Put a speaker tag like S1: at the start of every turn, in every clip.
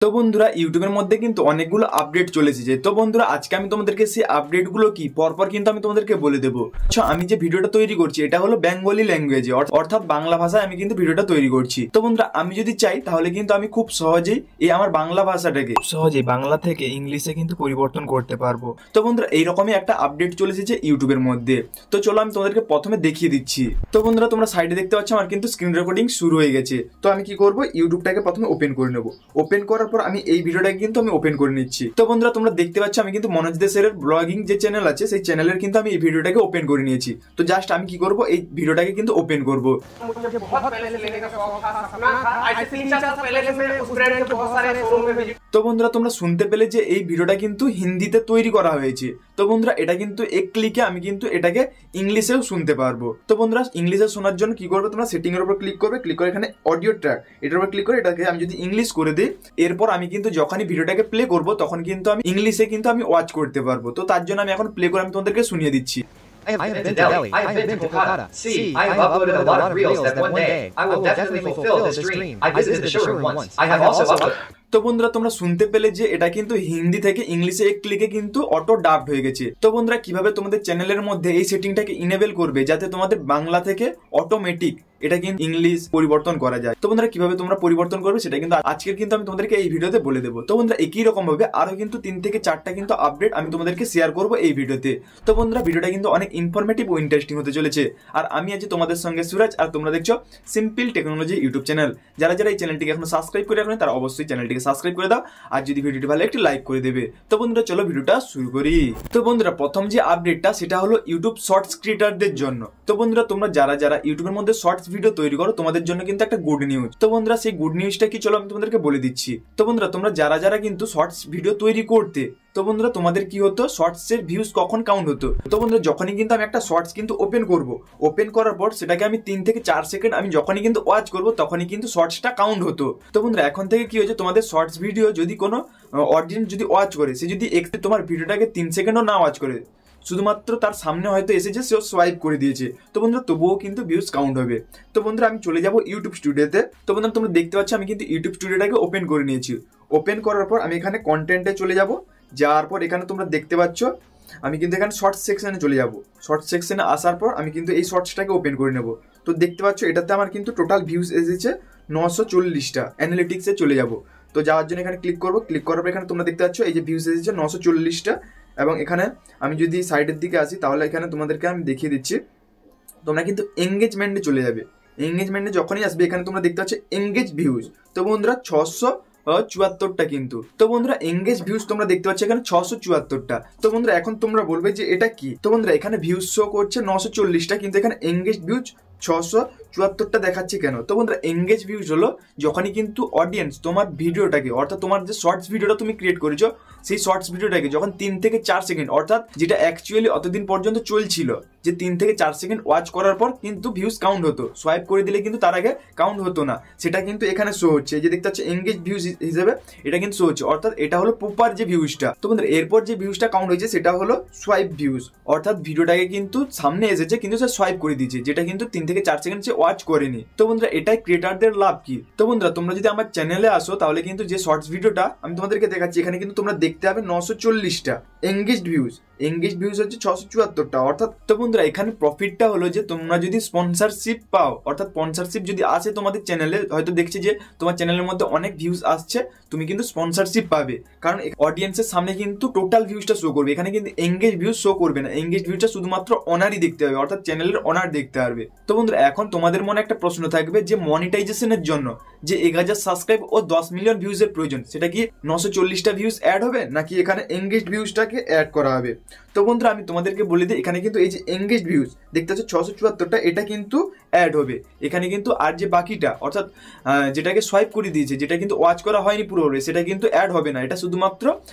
S1: তো বন্ধুরা ইউটিউবের মধ্যে কিন্তু অনেকগুলো আপডেট চলে এসেছে। তো বন্ধুরা আজকে আমি তোমাদেরকে সেই আপডেটগুলো কি পরপর কিন্তু আমি তোমাদেরকে বলে দেবো। আচ্ছা, আমি যে ভিডিওটা তৈরি করছি এটা হলো বেঙ্গলি ল্যাঙ্গুয়েজে, অর্থাৎ বাংলা ভাষায় আমি কিন্তু ভিডিওটা তৈরি করছি। তো বন্ধুরা আমি যদি চাই তাহলে কিন্তু আমি খুব সহজেই এই আমার বাংলা ভাষাটাকে সহজেই বাংলা থেকে ইংলিশে কিন্তু পরিবর্তন করতে পারবো। তো বন্ধুরা এইরকমই একটা আপডেট চলে এসেছে ইউটিউবের মধ্যে। তো চলো আমি তোমাদেরকে প্রথমে দেখিয়ে দিচ্ছি। তো বন্ধুরা তোমরা সাইডে দেখতে পাচ্ছ আমার কিন্তু স্ক্রিন রেকর্ডিং শুরু হয়ে গেছে। তো আমি কি করবো, ইউটিউবটাকে প্রথমে ওপেন করে নেবো। ওপেন করার পর আমি এই ভিডিওটাকে কিন্তু আমি ওপেন করে নিচ্ছি। তো বন্ধুরা তোমরা দেখতে পাচ্ছ আমি কিন্তু মনোজ দেশের ব্লগিং যে চ্যানেল আছে সেই চ্যানেলের কিন্তু আমি এই ভিডিওটাকে ওপেন করে নিয়েছি। তো জাস্ট আমি কি করবো, এই ভিডিওটাকে কিন্তু ওপেন করবো। তো বন্ধুরা তোমরা শুনতে পেলে যে এই ভিডিওটা কিন্তু হিন্দিতে তৈরি করা হয়েছে। তো বন্ধুরা এটা কিন্তু এক ক্লিকে আমি কিন্তু এটাকে ইংলিশেও শুনতে পারবো। তো বন্ধুরা ইংলিশে শোনার জন্য কি করবে, তোমরা সেটিং এর উপর ক্লিক করবে, ক্লিক করে এখানে অডিও ট্র্যাক এটার উপর ক্লিক করে এটাকে আমি যদি ইংলিশ করে দিই, এরপর আমি কিন্তু যখনই ভিডিওটাকে প্লে করব তখন কিন্তু আমি ইংলিশে কিন্তু আমি ওয়াচ করতে পারবো। তো তার জন্য আমি এখন প্লে করে আমি তোমাদেরকে শুনিয়ে দিচ্ছি।
S2: I have been to Delhi. I have been to Kolkata. See, I have uploaded a lot of reels that one day I will definitely fulfill this dream. I visited the showroom once. I have also uploaded.
S1: তো বন্ধুরা তোমরা শুনতে পেলে যে এটা কিন্তু হিন্দি থেকে ইংলিশে এক ক্লিকে কিন্তু অটো ডাবড হয়ে গেছে। তো বন্ধুরা কিভাবে তোমাদের চ্যানেলের মধ্যে এই সেটিংটাকে ইনেবল করবে যাতে তোমাদের বাংলা থেকে অটোমেটিক এটা কিন্তু ইংলিশ পরিবর্তন করা যায়। তো বন্ধুরা কিভাবে তোমরা পরিবর্তন করবে সেটা কিন্তু আজকের কিন্তু আমি তোমাদেরকে এই ভিডিওতে বলে দেবো। তো বন্ধুরা একই রকম ভাবে আরো কিন্তু 3 থেকে 4টা কিন্তু আপডেট আমি তোমাদেরকে শেয়ার করবো এই ভিডিওতে। তো বন্ধুরা ভিডিওটা কিন্তু অনেক ইনফরমেটিভ ও ইন্টারেস্টিং হতে চলেছে। আর আমি আজ তোমাদের সঙ্গে সুরাজ, আর তোমরা দেখছো সিম্পল টেকনোলজি ইউটিউব চ্যানেল। যারা যারা এই চ্যানেলটিকে এখনো সাবস্ক্রাইব করে রাখেন তারা অবশ্যই চ্যানেলটিকে সাবস্ক্রাইব করে দাও, আর যদি ভিডিওটি ভালো একটি লাইক করে দেবে। তো বন্ধুরা চলো ভিডিওটা শুরু করি। তো বন্ধুরা প্রথম যে আপডেটটা সেটা হলো ইউটিউব শর্টস ক্রিয়েটারদের জন্য। তো বন্ধুরা তোমরা যারা যারা ইউটিউবের মধ্যে শর্টস ভিডিও তৈরি করো তোমাদের জন্য কিন্তু একটা গুড নিউজ। তো বন্ধুরা সেই গুড নিউজটা কি চলো আমি তোমাদেরকে বলে দিচ্ছি। তো বন্ধুরা তোমরা যারা যারা কিন্তু শর্টস ভিডিও তৈরি করতে, তো বন্ধুরা তোমাদের কি হতো, শর্টস এর ভিউজ কখন কাউন্ট হতো। তো বন্ধুরা যখনই কিন্তু আমি একটা শর্টস কিন্তু ওপেন করব, ওপেন করার পর সেটাকে আমি 3 থেকে 4 সেকেন্ড আমি যখনই কিন্তু ওয়াচ করব তখনই কিন্তু শর্টসটা কাউন্ট হতো। তো বন্ধুরা এখন থেকে কি হয়েছে, তোমাদের শর্টস ভিডিও যদি কোনো অডিয়েন্স যদি ওয়াচ করে, সে যদি তোমার ভিডিওটাকে 3 সেকেন্ডও না ওয়াচ করে, শুধুমাত্র তার সামনে হয়তো এসেছে সে সোয়াইপ করে দিয়েছে, তো বন্ধুরা তবুও কিন্তু ভিউজ কাউন্ট হবে। তো বন্ধুরা আমি চলে যাব ইউটিউব স্টুডিওতে। তো বন্ধুরা তোমরা দেখতে পাচ্ছ আমি কিন্তু ইউটিউব স্টুডিওটাকে ওপেন করে নিয়েছি। ওপেন করার পর আমি এখানে কন্টেন্টে চলে যাব। যাওয়ার পর এখানে তোমরা দেখতে পাচ্ছ আমি কিন্তু এখানে শর্টস সেকশনে চলে যাব। শর্টস সেকশনে আসার পর আমি কিন্তু এই শর্টসটাকে ওপেন করে নেব। তো দেখতে পাচ্ছ এটাতে আমার কিন্তু টোটাল ভিউজ এসেছে 940টা। অ্যানালিটিক্সে চলে যাব। তো যাওয়ার জন্য এখানে ক্লিক করবো। ক্লিক করার পর এখানে তোমরা দেখতে পাচ্ছ এই যে ভিউজ এসেছে 940টা। এবং এখানে আমি যদি সাইডের দিকে আসি তাহলে এখানে তোমাদেরকে আমি দেখিয়ে দিচ্ছি, তোমরা কিন্তু এঙ্গেজমেন্টে চলে যাবে। এঙ্গেজমেন্টে যখনই আসবে এখানে তোমরা দেখতে পাচ্ছ এঙ্গেজ ভিউজ। তো বন্ধুরা 674টা কিন্তু। তো বন্ধুরা এঙ্গেজ ভিউজ তোমরা দেখতে পাচ্ছ এখানে 674টা। তো বন্ধুরা এখন তোমরা বলবে যে এটা কি। তো বন্ধুরা এখানে ভিউজ শো করছে 940টা, কিন্তু এখানে এঙ্গেজ ভিউজ 674টা দেখাচ্ছে কেন। তো বন্ধুরা এঙ্গেজ ভিউজ হলো যখনই কিন্তু অডিয়েন্স তোমার ভিডিওটাকে, অর্থাৎ তোমার যে শর্টস ভিডিওটা তুমি ক্রিয়েট করেছো সেই শর্টস ভিডিওটাকে যখন 3 থেকে 4 সেকেন্ড, অর্থাৎ যেটা অ্যাকচুয়ালি অতদিন পর্যন্ত চলছিল, যে 3 থেকে 4 সেকেন্ড ওয়াচ করার পর কিন্তু ভিউজ কাউন্ট হতো, সোয়াইপ করে দিলে কিন্তু তার আগে কাউন্ট হতো না, সেটা কিন্তু এখানে শো হচ্ছে। যে দেখতে পাচ্ছ এঙ্গেজ ভিউজ হিসেবে এটা কিন্তু শো হচ্ছে, অর্থাৎ এটা হলো প্রপার যে ভিউজটা। তো বন্ধুরা এরপর যে ভিউজটা কাউন্ট হয়েছে সেটা হলো সোয়াইপ ভিউজ, অর্থাৎ ভিডিওটাকে কিন্তু সামনে এসেছে কিন্তু সে সোয়াইপ করে দিয়েছে, যেটা কিন্তু 3 থেকে 4 সেকেন্ড সে ওয়াচ করেনি। তো বন্ধুরা এটাই ক্রিয়েটারদের লাভ কি। তো বন্ধুরা তোমরা যদি আমার চ্যানেলে আসো তাহলে কিন্তু যে শর্টস ভিডিওটা আমি তোমাদেরকে দেখাচ্ছি এখানে কিন্তু তোমরা দেখতে হবে 940টা এঙ্গেজড ভিউজ। এঙ্গেজ ভিউজ হচ্ছে 674টা, অর্থাৎ। তো বন্ধুরা এখানে প্রফিটটা হলো যে তোমরা যদি স্পন্সরশিপ পাও, অর্থাৎ স্পন্সরশিপ যদি আসে তোমাদের চ্যানেলে, হয়তো দেখছি যে তোমার চ্যানেলের মধ্যে অনেক ভিউজ আসছে, তুমি কিন্তু স্পন্সরশিপ পাবে, কারণ অডিয়েন্সের সামনে কিন্তু টোটাল ভিউজটা শো করবে, এখানে কিন্তু এঙ্গেজ ভিউজ শো করবে না। এঙ্গেজ ভিউজটা শুধুমাত্র অনারই দেখতে হবে, অর্থাৎ চ্যানেলের অনার দেখতে পারবে। তো বন্ধুরা এখন তোমাদের মনে একটা প্রশ্ন থাকবে যে মনিটাইজেশনের জন্য যে 1000 সাবস্ক্রাইব ও 10 মিলিয়ন ভিউজের প্রয়োজন, সেটা কি 940টা ভিউজ অ্যাড হবে নাকি এখানে এঙ্গেজ ভিউজটাকে অ্যাড করা হবে। তো বন্ধুরা আমি তোমাদেরকে বলে দিই এখানে কিন্তু এই যে এঙ্গেজ ভিউজ দেখতে পাচ্ছ 674টা, এটা কিন্তু অ্যাড হবে এখানে কিন্তু। আর যে বাকিটা, অর্থাৎ যেটাকে সোয়াইপ করে দিয়েছে, যেটা কিন্তু ওয়াচ করা হয়নি পুরোপুরি, সেটা কিন্তু অ্যাড হবে না। এটা শুধুমাত্র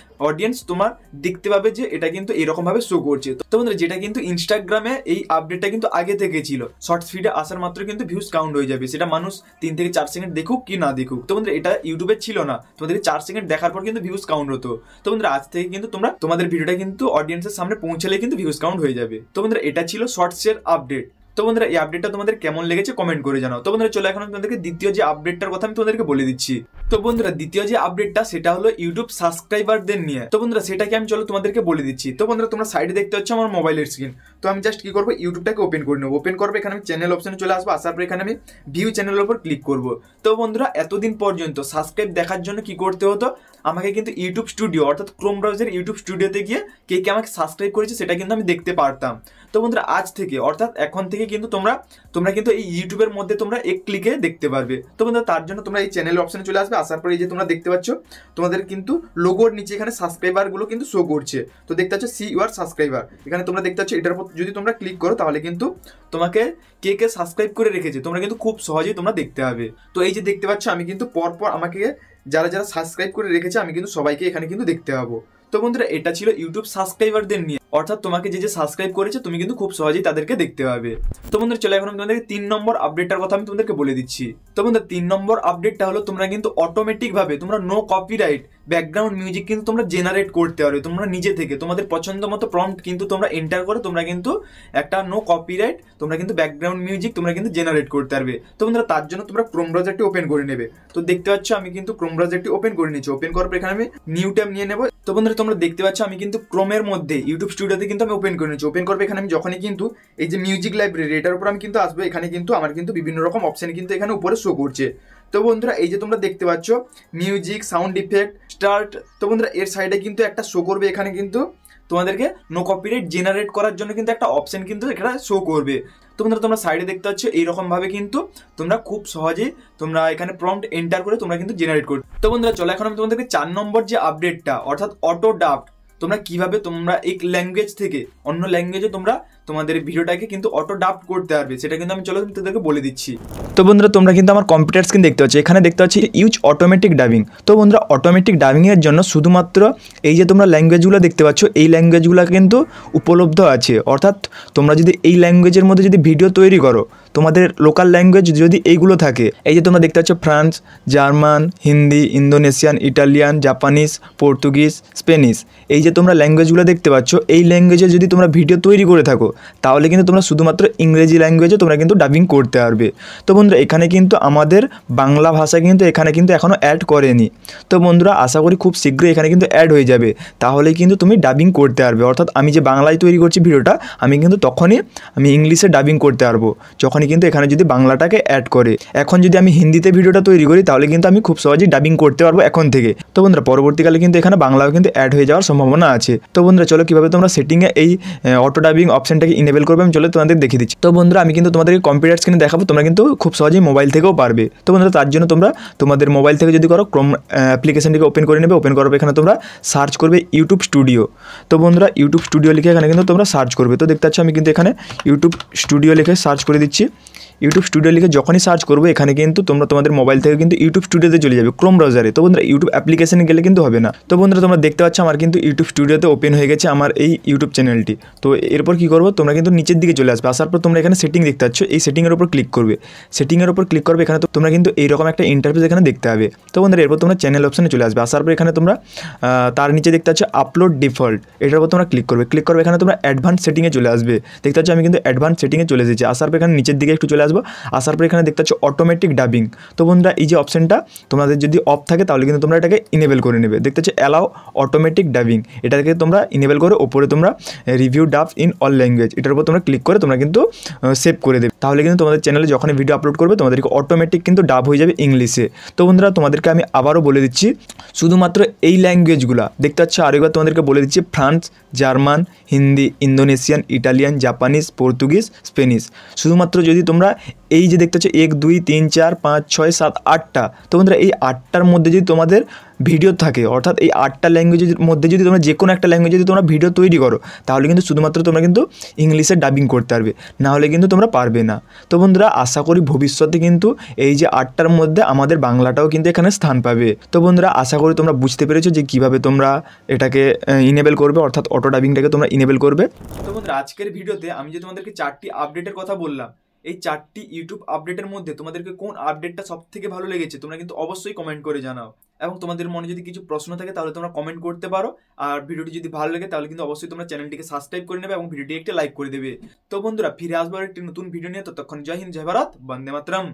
S1: অডিয়েন্স তোমার দেখতে পাবে যে এটা কিন্তু এরকম ভাবে শো করছে। তো বন্ধুরা যেটা কিন্তু ইনস্টাগ্রামে এই আপডেটটা কিন্তু আগে থেকে ছিল, শর্টস ফিডে আসার মাত্র কিন্তু ভিউজ কাউন্ট হয়ে যাবে, সেটা মানুষ 3 থেকে 4 সেকেন্ড দেখুক কি না দেখুক। তো বন্ধুরা এটা ইউটিউবে ছিল না, তোমাদেরকে 4 সেকেন্ড দেখার পর কিন্তু ভিউজ কাউন্ট হতো। তো বন্ধুরা আজ থেকে কিন্তু তোমরা তোমাদের ভিডিওটা কিন্তু অডিয়েন্সের সামনে পৌঁছালে কিন্তু ভিউজ কাউন্ট হয়ে যাবে। তো বন্ধুরা এটা ছিল শর্টস এর আপডেট। তো বন্ধুরা এই আপডেটটা তোমাদের কেমন লেগেছে কমেন্ট করে জানাও। তো বন্ধুরা চলো এখন আমি তোমাদেরকে দ্বিতীয় যে আপডেটটার কথা আমি তোমাদেরকে বলে দিচ্ছি। তো বন্ধুরা দ্বিতীয় যে আপডেটটা সেটা হলো ইউটিউব সাবস্ক্রাইবারদের নিয়ে। তো বন্ধুরা সেটাকে আমি চলো তোমাদেরকে বলে দিচ্ছি। তো বন্ধুরা তোমরা সাইডে দেখতে হচ্ছে আমার মোবাইলের স্ক্রিন। তো আমি জাস্ট কি করবো, ইউটিউবটাকে ওপেন করে নেবো। ওপেন করবো, এখানে আমি চ্যানেল অপশনে চলে আসবো। আসার পর এখানে আমি ভিউ চ্যানেলের উপর ক্লিক করবো। তো বন্ধুরা এতদিন পর্যন্ত সাবস্ক্রাইব দেখার জন্য কি করতে হতো, আমাকে কিন্তু ইউটিউব স্টুডিও অর্থাৎ ক্রোম ব্রাউজার ইউটিউব স্টুডিওতে গিয়ে কে কে আমাকে সাবস্ক্রাইব করেছে সেটা কিন্তু আমি দেখতে পারতাম। তো বন্ধুরা আজ থেকে অর্থাৎ এখন থেকে কিন্তু তোমরা কিন্তু এই ইউটিউবের মধ্যে তোমরা এক ক্লিকে দেখতে পারবে। তো বন্ধুরা তার জন্য তোমরা এই চ্যানেল অপশনে চলে আসবে। আসার পরে এই যে তোমরা দেখতে পাচ্ছ তোমাদের কিন্তু লোগোর নিচে এখানে সাবস্ক্রাইবার গুলো কিন্তু শো করছে। তো দেখতে পাচ্ছ সি ইউর সাবস্ক্রাইবার, এখানে তোমরা দেখতে পাচ্ছ এটার উপর যদি তোমরা ক্লিক করো তাহলে কিন্তু তোমাকে কে কে সাবস্ক্রাইব করে রেখেছে তোমরা কিন্তু খুব সহজেই তোমরা দেখতে পাবে। তো এই যে দেখতে পাচ্ছ আমি কিন্তু পরপর আমাকে যারা যারা সাবস্ক্রাইব করে রেখেছে আমি কিন্তু সবাইকে এখানে কিন্তু দেখতে পাবো। তো বন্ধুরা এটা ছিল ইউটিউব সাবস্ক্রাইবারদের নিয়ে, অর্থাৎ তোমাকে যে সাবস্ক্রাইব করেছে তুমি কিন্তু খুব সহজেই তাদেরকে দেখতে পাবে। তো বন্ধুরা চলো এখন আমি তোমাদেরকে 3 নম্বর আপডেটটার কথা আমি তোমাদেরকে বলে দিচ্ছি। তো বন্ধুরা 3 নম্বর আপডেটটা হলো তোমরা কিন্তু অটোমেটিক ভাবে তোমরা নো কপিরাইট ব্যাকগ্রাউন্ড মিউজিক কিন্তু তোমরা জেনারেট করতে পারবে। তোমরা নিজে থেকে তোমাদের পছন্দ মতো প্রম্পট কিন্তু তোমরা এন্টার করে তোমরা কিন্তু একটা নো কপিরাইট তোমরা কিন্তু ব্যাকগ্রাউন্ড মিউজিক তোমরা কিন্তু জেনারেট করতে পারবে। তো বন্ধুরা তার জন্য তোমরা ক্রোম ব্রাউজারটি ওপেন করে নেবে। তো দেখতে পাচ্ছ আমি কিন্তু ক্রোম ব্রাউজারটি ওপেন করে নিচ্ছি। ওপেন করার পর এখানে আমি নিউ ট্যাব নিয়ে নেবো। তো বন্ধুরা তোমরা দেখতে পাচ্ছ আমি কিন্তু ক্রোমের মধ্যে ইউটিউব স্টুডিওতে কিন্তু আমি ওপেন করে নিচ্ছি। ওপেন করবে এখানে আমি যখনই কিন্তু এই যে মিউজিক লাইব্রেরি এটার উপর আমি কিন্তু আসবো, এখানে কিন্তু আমার কিন্তু বিভিন্ন রকম অপশন কিন্তু এখানে উপরে শো করছে। তো বন্ধুরা এই যে তোমরা দেখতে পাচ্ছ মিউজিক সাউন্ড ইফেক্ট স্টার্ট। তো বন্ধুরা এর সাইডে কিন্তু একটা শো করবে, এখানে কিন্তু তোমাদেরকে নো কপিরাইট জেনারেট করার জন্য কিন্তু একটা অপশন কিন্তু এখানে শো করবে। তো বন্ধুরা তোমরা সাইডে দেখতে পাচ্ছ এইরকম ভাবে কিন্তু তোমরা খুব সহজেই তোমরা এখানে প্রম্পট এন্টার করে তোমরা কিন্তু জেনারেট করবে। তো বন্ধুরা চলো এখন আমি তোমাদেরকে 4 নম্বর যে আপডেটটা অর্থাৎ অটো ডাব তোমরা কিভাবে তোমরা এক ল্যাঙ্গুয়েজ থেকে অন্য ল্যাঙ্গুয়েজে তোমরা তোমাদের ভিডিওটাকে কিন্তু অটো ডাব করতে পারবে সেটা কিন্তু আমি চলো তোমাদেরকে বলে দিচ্ছি। তো বন্ধুরা তোমরা কিন্তু আমার কম্পিউটার স্ক্রিন দেখতে পাচ্ছ, এখানে দেখতে পাচ্ছি ইউজ অটোমেটিক ডাবিং। তো বন্ধুরা অটোমেটিক ডাবিংয়ের জন্য শুধুমাত্র এই যে তোমরা ল্যাঙ্গুয়েজগুলো দেখতে পাচ্ছ এই ল্যাঙ্গুয়েজগুলো কিন্তু উপলব্ধ আছে। অর্থাৎ তোমরা যদি এই ল্যাঙ্গুয়েজের মধ্যে যদি ভিডিও তৈরি করো, তোমাদের লোকাল ল্যাঙ্গুয়েজ যদি এইগুলো থাকে, এই যে তোমরা দেখতে পাচ্ছ France, German, Hindi, Indonesian, Italian, Japanese, Portuguese, Spanish, এই যে তোমরা ল্যাঙ্গুয়েজগুলো দেখতে পাচ্ছ এই ল্যাঙ্গুয়েজে যদি তোমরা ভিডিও তৈরি করে থাকো তাহলে কিন্তু তোমরা শুধুমাত্র ইংরেজি ল্যাঙ্গুয়েজে তোমরা কিন্তু ডাবিং করতে পারবে। তো বন্ধুরা এখানে কিন্তু আমাদের বাংলা ভাষা কিন্তু এখানে কিন্তু এখনও অ্যাড করেনি। তো বন্ধুরা আশা করি খুব শীঘ্রই এখানে কিন্তু অ্যাড হয়ে যাবে, তাহলে কিন্তু তুমি ডাবিং করতে পারবে। অর্থাৎ আমি যে বাংলায় তৈরি করছি ভিডিওটা আমি কিন্তু তখনই আমি ইংলিশে ডাবিং করতে পারবো যখনই কিন্তু এখানে যদি বাংলাটাকে অ্যাড করে। এখন যদি আমি হিন্দিতে ভিডিওটা তৈরি করি তাহলে কিন্তু আমি খুব সহজেই ডাবিং করতে পারবো এখন থেকে। তো বন্ধুরা পরবর্তীকালে কিন্তু এখানে বাংলাও কিন্তু অ্যাড হয়ে যাওয়ার সম্ভাবনা আছে। তো বন্ধুরা চলো কীভাবে তোমরা সেটিংয়ে এই অটো ডাবিং অপশনটাকে ইনেবল করবে আমি চলো তোমাদের দেখিয়ে দিচ্ছি। তো বন্ধুরা আমি কিন্তু তোমাদেরকে কম্পিউটার স্ক্রিনে দেখাবো, তোমরা কিন্তু খুব সহজেই মোবাইল থেকেও পারবে। তো বন্ধুরা তার জন্য তোমরা তোমাদের মোবাইল থেকে যদি করো ক্রোম অ্যাপ্লিকেশনটিকে ওপেন করে নেবে। ওপেন করার এখানে তোমরা সার্চ করবে ইউটিউব স্টুডিও। তো বন্ধুরা ইউটিউব স্টুডিও লিখে এখানে কিন্তু তোমরা সার্চ করবে। তো দেখতে পাচ্ছ আমি কিন্তু এখানে ইউটিউব স্টুডিও লিখে সার্চ করে দিচ্ছি। ইউটিউব স্টুডিও লিখে যখনই সার্চ করবে এখানে কিন্তু তোমরা তোমাদের মোবাইল থেকে কিন্তু ইউটিউব স্টুডিওতে চলে যাবে ক্রোম ব্রাউজারে। তো বন্ধুরা ইউটিউব অ্যাপ্লিকেশনে গেলে কিন্তু হবে না। তো বন্ধুরা তোমরা দেখতে পাচ্ছ আমার কিন্তু ইউটিউব স্টুডিওতে ওপেন হয়ে গেছে আমার এই ইউটিউব চ্যানেলটি। তো এরপর কী করবো, তোমরা কিন্তু নিচের দিকে চলে আসবে। আসার পর তোমরা এখানে সেটিং দেখতে পাচ্ছ, এই সেটিংয়ের উপর ক্লিক করবে। সেটিংয়ের উপর ক্লিক করবে, এখানে তোমরা কিন্তু এইরকম একটা ইন্টারফেস এখানে দেখতে হবে। তো বন্ধুরা এরপর তোমরা চ্যানেল অপশনে চলে আসবে। আসার পর এখানে তোমরা তার নিচে দেখতে পাচ্ছ আপলোড ডিফল্ট, এটার উপর তোমরা ক্লিক করবে। ক্লিক করবে এখানে তোমরা অ্যাডভান্স সেটিংয়ে চলে আসবে। দেখতে পাচ্ছ আমি কিন্তু অ্যাডভান্স সেটিংয়ে চলে এসেছি। আসার পর এখানে নিচের দিকে একটু চলে আসবো। আসার পর এখানে দেখতে পাচ্ছ অটোমেটিক ডাবিং। তো বন্ধুরা এই যে অপশনটা তোমাদের যদি অফ থাকে তাহলে কিন্তু তোমরা এটাকে ইনেবল করে নেবে। দেখতে পাচ্ছ অ্যালাউ অটোমেটিক ডাবিং, এটাকে তোমরা ইনেবল করে ওপরে তোমরা রিভিউ ডাব ইন অল ল্যাঙ্গুয়েজ এটার উপর তোমরা ক্লিক করে তোমরা কিন্তু সেভ করে দেবে। তাহলে কিন্তু তোমাদের চ্যানেলে যখনই ভিডিও আপলোড করবে তোমাদেরকে অটোমেটিক কিন্তু ডাব হয়ে যাবে ইংলিশে। তো বন্ধুরা তোমাদেরকে আমি আবারও বলে দিচ্ছি শুধুমাত্র এই ল্যাঙ্গুয়েজগুলো দেখতে পাচ্ছ আরেকবার তোমাদেরকে বলে দিচ্ছি France, German, Hindi, Indonesian, Italian, Japanese, Portuguese, Spanish. শুধুমাত্র যদি তোমরা এই যে দেখতে পাচ্ছ 1 2 3 4 5 6 7 8টা, তো বন্ধুরা এই 8টার মধ্যে যদি তোমাদের ভিডিও থাকে অর্থাৎ এই 8টা ল্যাঙ্গুয়েজের মধ্যে যদি তোমরা যে কোনো একটা ল্যাঙ্গুয়েজে যদি তোমরা ভিডিও তৈরি করো তাহলে কিন্তু শুধুমাত্র তোমরা কিন্তু ইংলিশে ডাবিং করতে পারবে, না হলে কিন্তু তোমরা পারবে না। তো বন্ধুরা আশা করি ভবিষ্যতে কিন্তু এই যে 8টার মধ্যে আমাদের বাংলাটাও কিন্তু এখানে স্থান পাবে। তো বন্ধুরা আশা করি তোমরা বুঝতে পেরেছো যে কীভাবে তোমরা এটাকে ইনেবল করবে অর্থাৎ অটো ডাবিংটাকে তোমরা ইনেবল করবে। তো বন্ধুরা আজকের ভিডিওতে আমি যে তোমাদেরকে 4টি আপডেটের কথা বললাম, এই 4টি ইউটিউব আপডেটের মধ্যে তোমাদেরকে কোন আপডেটটা সব থেকে ভালো লেগেছে তোমরা কিন্তু অবশ্যই কমেন্ট করে জানাও। এবং তোমাদের মনে যদি কিছু প্রশ্ন থাকে তাহলে তোমরা কমেন্ট করতে পারো। আর ভিডিওটি যদি ভালো লাগে তাহলে কিন্তু অবশ্যই তোমরা চ্যানেলটিকে সাবস্ক্রাইব করে নেবে এবং ভিডিওটি একটা লাইক করে দেবে। তো বন্ধুরা ফিরে আসবো একটি নতুন ভিডিও নিয়ে, ততক্ষণ জয় হিন্দ, জয় ভারত, বন্দে মাতরম।